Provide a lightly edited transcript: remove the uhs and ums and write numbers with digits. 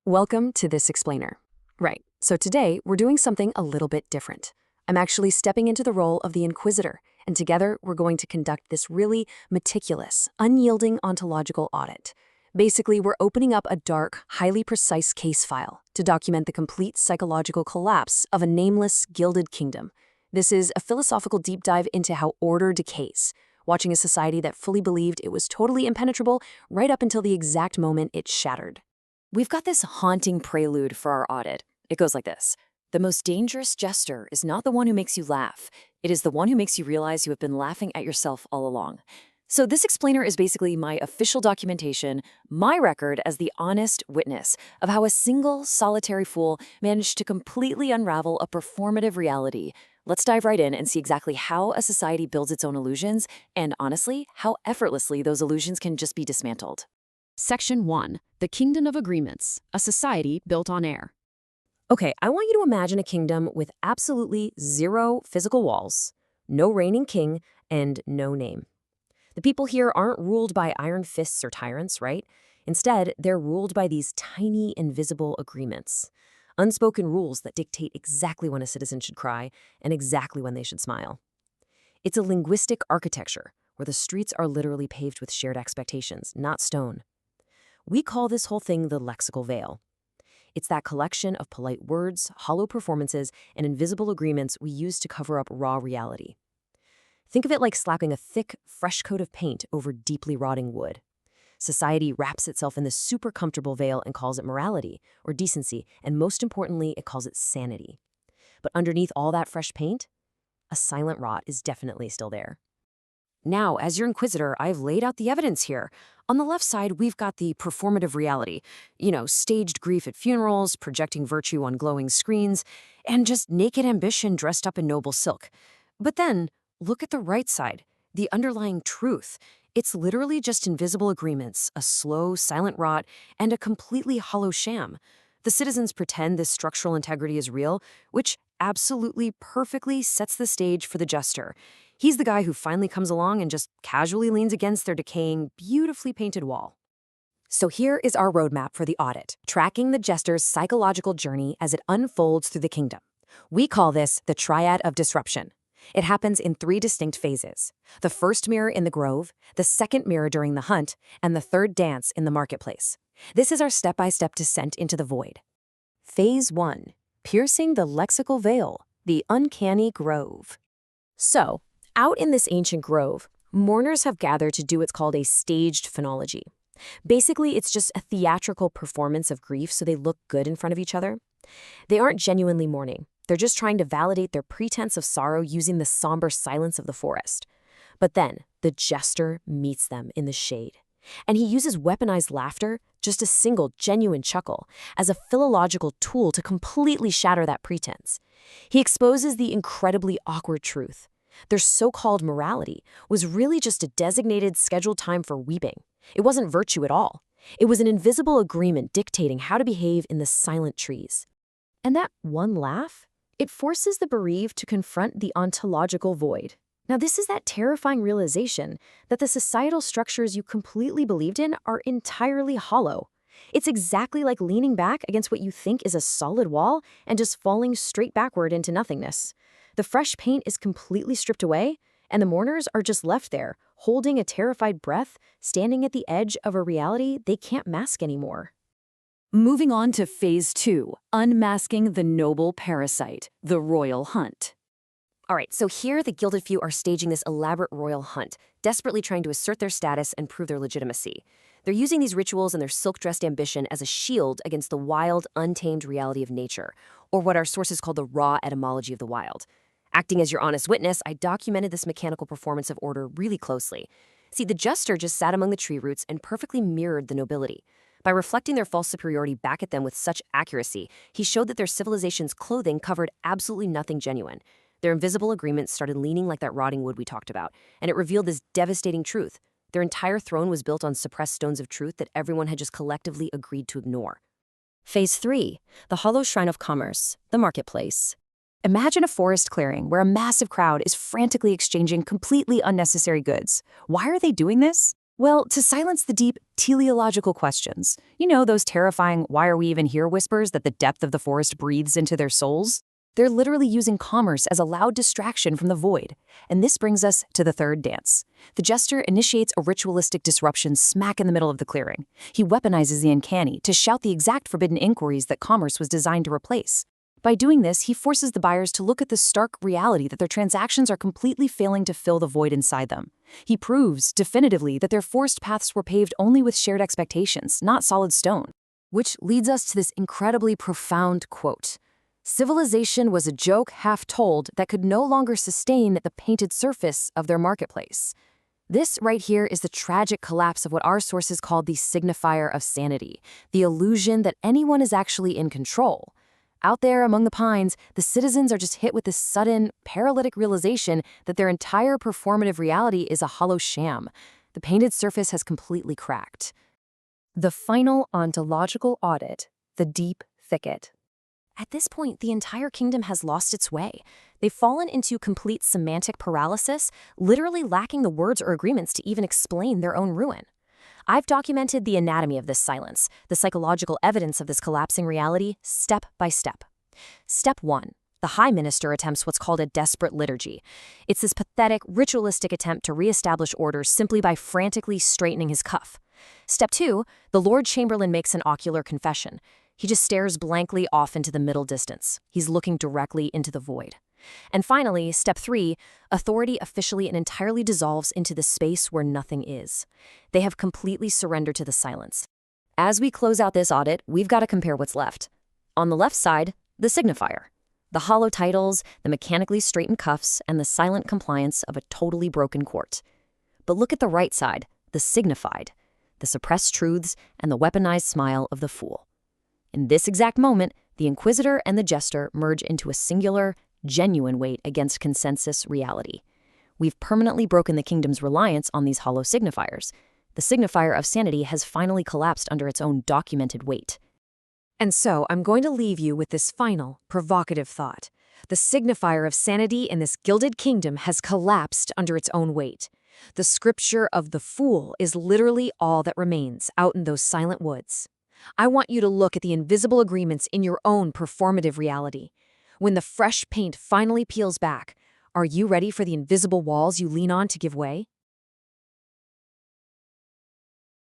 Welcome to this explainer. Right, so today we're doing something a little bit different. I'm actually stepping into the role of the Inquisitor, and together we're going to conduct this really meticulous, unyielding ontological audit. Basically, we're opening up a dark, highly precise case file to document the complete psychological collapse of a nameless, gilded kingdom. This is a philosophical deep dive into how order decays, watching a society that fully believed it was totally impenetrable right up until the exact moment it shattered. We've got this haunting prelude for our audit. It goes like this. The most dangerous jester is not the one who makes you laugh. It is the one who makes you realize you have been laughing at yourself all along. So this explainer is basically my official documentation, my record as the honest witness of how a single, solitary fool managed to completely unravel a performative reality. Let's dive right in and see exactly how a society builds its own illusions, and honestly, how effortlessly those illusions can just be dismantled. Section 1. The Kingdom of Agreements, a society built on air. Okay, I want you to imagine a kingdom with absolutely zero physical walls, no reigning king, and no name. The people here aren't ruled by iron fists or tyrants, right? Instead, they're ruled by these tiny, invisible agreements. Unspoken rules that dictate exactly when a citizen should cry and exactly when they should smile. It's a linguistic architecture where the streets are literally paved with shared expectations, not stone. We call this whole thing the lexical veil. It's that collection of polite words, hollow performances, and invisible agreements we use to cover up raw reality. Think of it like slapping a thick, fresh coat of paint over deeply rotting wood. Society wraps itself in this super comfortable veil and calls it morality or decency, and most importantly, it calls it sanity. But underneath all that fresh paint, a silent rot is definitely still there. Now, as your Inquisitor, I've laid out the evidence here. On the left side, we've got the performative reality. Staged grief at funerals, projecting virtue on glowing screens, and just naked ambition dressed up in noble silk. But then, look at the right side, the underlying truth. It's literally just invisible agreements, a slow, silent rot, and a completely hollow sham. The citizens pretend this structural integrity is real, which absolutely perfectly sets the stage for the jester. He's the guy who finally comes along and just casually leans against their decaying, beautifully painted wall. So here is our roadmap for the audit, tracking the jester's psychological journey as it unfolds through the kingdom. We call this the triad of disruption. It happens in 3 distinct phases. The first mirror in the grove, the second mirror during the hunt, and the third dance in the marketplace. This is our step-by-step descent into the void. Phase 1. Piercing the lexical veil, the uncanny grove. So, out in this ancient grove, mourners have gathered to do what's called a staged phonology. Basically, it's just a theatrical performance of grief so they look good in front of each other. They aren't genuinely mourning. They're just trying to validate their pretense of sorrow using the somber silence of the forest. But then, the jester meets them in the shade. And he uses weaponized laughter, just a single genuine chuckle, as a philological tool to completely shatter that pretense. He exposes the incredibly awkward truth. Their so-called morality was really just a designated scheduled time for weeping. It wasn't virtue at all. It was an invisible agreement dictating how to behave in the silent trees. And that one laugh, it forces the bereaved to confront the ontological void. Now, this is that terrifying realization that the societal structures you completely believed in are entirely hollow. It's exactly like leaning back against what you think is a solid wall and just falling straight backward into nothingness. The fresh paint is completely stripped away, and the mourners are just left there, holding a terrified breath, standing at the edge of a reality they can't mask anymore. Moving on to Phase 2, unmasking the noble parasite, the royal hunt. All right, so here the Gilded Few are staging this elaborate royal hunt, desperately trying to assert their status and prove their legitimacy. They're using these rituals and their silk-dressed ambition as a shield against the wild, untamed reality of nature, or what our sources call the raw etymology of the wild. Acting as your honest witness, I documented this mechanical performance of order really closely. See, the jester just sat among the tree roots and perfectly mirrored the nobility. By reflecting their false superiority back at them with such accuracy, he showed that their civilization's clothing covered absolutely nothing genuine. Their invisible agreements started leaning like that rotting wood we talked about, and it revealed this devastating truth. Their entire throne was built on suppressed stones of truth that everyone had just collectively agreed to ignore. Phase 3. The hollow shrine of commerce, the marketplace. Imagine a forest clearing where a massive crowd is frantically exchanging completely unnecessary goods. Why are they doing this? Well, to silence the deep teleological questions. You know, those terrifying "why are we even here" whispers that the depth of the forest breathes into their souls? They're literally using commerce as a loud distraction from the void. And this brings us to the third dance. The jester initiates a ritualistic disruption smack in the middle of the clearing. He weaponizes the uncanny to shout the exact forbidden inquiries that commerce was designed to replace. By doing this, he forces the buyers to look at the stark reality that their transactions are completely failing to fill the void inside them. He proves, definitively, that their forced paths were paved only with shared expectations, not solid stone. Which leads us to this incredibly profound quote. Civilization was a joke half told that could no longer sustain the painted surface of their marketplace. This right here is the tragic collapse of what our sources called the signifier of sanity, the illusion that anyone is actually in control. Out there among the pines, the citizens are just hit with this sudden, paralytic realization that their entire performative reality is a hollow sham. The painted surface has completely cracked. The final ontological audit, the deep thicket. At this point, the entire kingdom has lost its way. They've fallen into complete semantic paralysis, literally lacking the words or agreements to even explain their own ruin. I've documented the anatomy of this silence, the psychological evidence of this collapsing reality, step by step. Step 1. The High Minister attempts what's called a desperate liturgy. It's this pathetic, ritualistic attempt to reestablish order simply by frantically straightening his cuff. Step 2. The Lord Chamberlain makes an ocular confession. He just stares blankly off into the middle distance. He's looking directly into the void. And finally, step 3, authority officially and entirely dissolves into the space where nothing is. They have completely surrendered to the silence. As we close out this audit, we've got to compare what's left. On the left side, the signifier. The hollow titles, the mechanically straightened cuffs, and the silent compliance of a totally broken court. But look at the right side, the signified. The suppressed truths and the weaponized smile of the fool. In this exact moment, the inquisitor and the jester merge into a singular, genuine weight against consensus reality. We've permanently broken the kingdom's reliance on these hollow signifiers. The signifier of sanity has finally collapsed under its own documented weight. And so I'm going to leave you with this final, provocative thought. The signifier of sanity in this gilded kingdom has collapsed under its own weight. The scripture of the fool is literally all that remains out in those silent woods. I want you to look at the invisible agreements in your own performative reality. When the fresh paint finally peels back, are you ready for the invisible walls you lean on to give way?